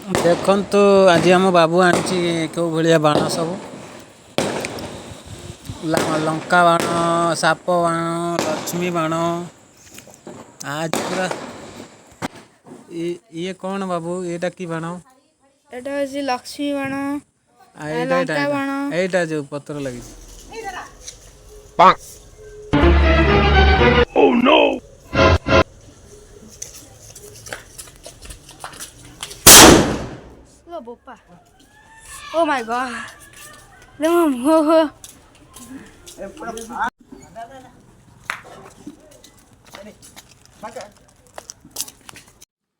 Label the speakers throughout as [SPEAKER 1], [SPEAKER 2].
[SPEAKER 1] देखु आज आम बाबू आनी क्यों भाया बाण सब लंका बाण साप बाण लक्ष्मी बाण आज पूरा ये कौन बाबू ये कि बाण
[SPEAKER 2] एटा होची लक्ष्मी बाण
[SPEAKER 1] एटा
[SPEAKER 2] लंका बाण
[SPEAKER 1] एटा जो पत्र लगी
[SPEAKER 3] Oh no!
[SPEAKER 2] लो बोपा ओ माय गॉड दम हो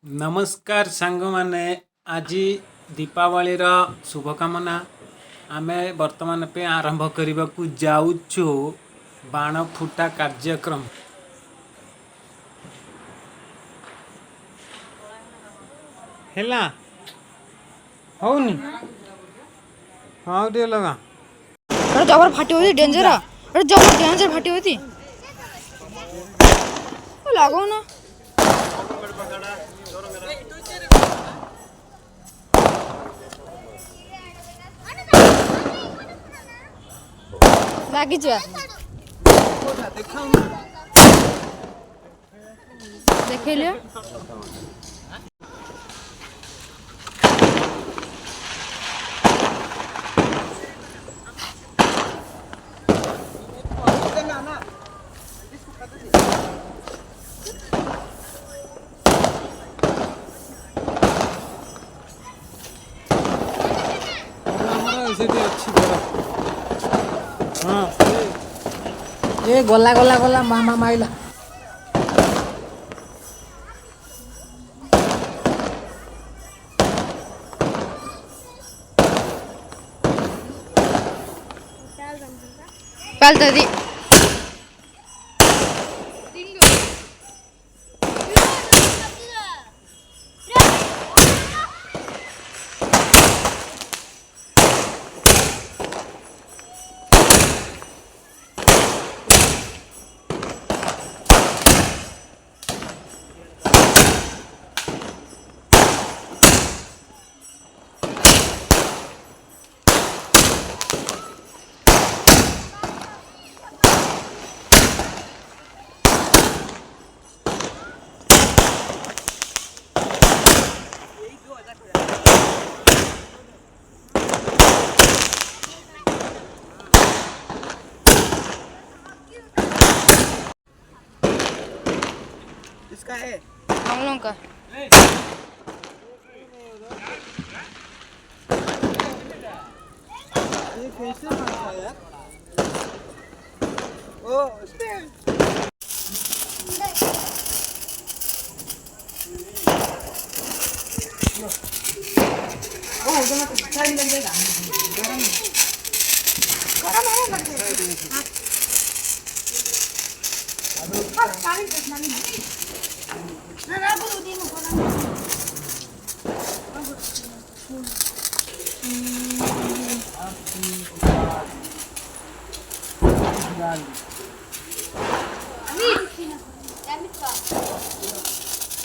[SPEAKER 1] नमस्कार सांग माने आज दीपावली शुभकामना आमे वर्तमान पे आरंभ करने को जाऊछु बाण फुटा कार्यक्रम हेला होनी हाँ टे लगा
[SPEAKER 2] अरे जबर फाटी होती डेंजर अरे जबर डेंजर फाटी होती लागो ना लागी जा देखे लियो
[SPEAKER 1] हाँ ये गोला गोला गोला मामा माइला
[SPEAKER 2] पेल्तदी
[SPEAKER 3] इसका है
[SPEAKER 2] हम लोग का
[SPEAKER 3] ये कैसे बनता है यार ओ उसमें ओ उधर तो सारी लग जाएगा गरम गरम है लग जाएगा हां सारी देखना नहीं ना बोलो दिन को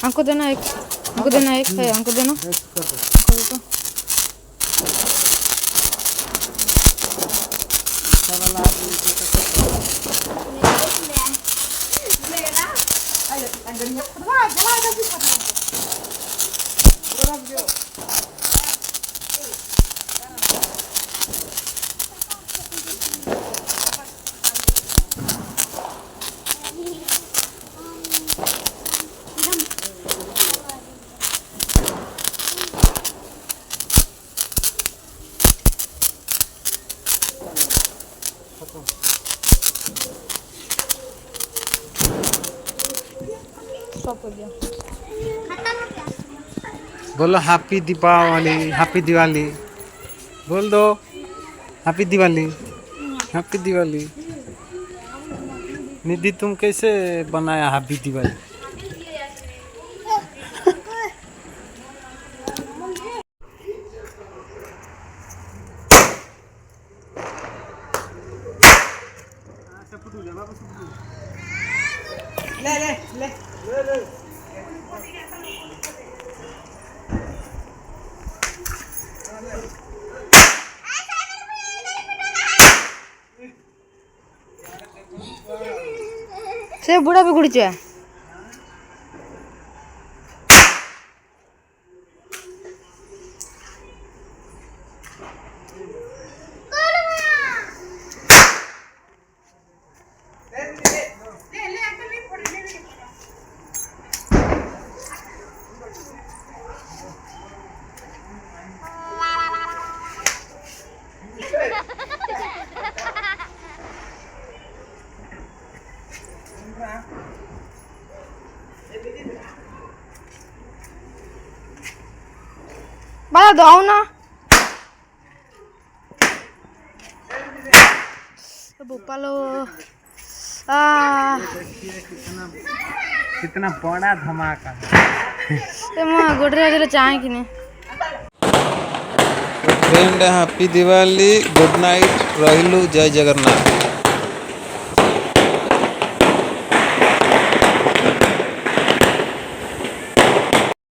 [SPEAKER 3] हमको देना एक है हमको देना हमको स्टॉप कर दिया
[SPEAKER 1] बोलो हैप्पी दिवाली बोल दो हैप्पी दिवाली निधि तुम कैसे बनाया हैप्पी दिवाली
[SPEAKER 3] ले ले ले ले ले
[SPEAKER 2] से बुढ़ा भी गुड़ी छुआ बड़ा दो ना भोपालो
[SPEAKER 3] कितना बड़ा धमाका
[SPEAKER 2] गोटे चाहे कि नहीं
[SPEAKER 1] friend happy Diwali good night रहिलु जय जगन्नाथ।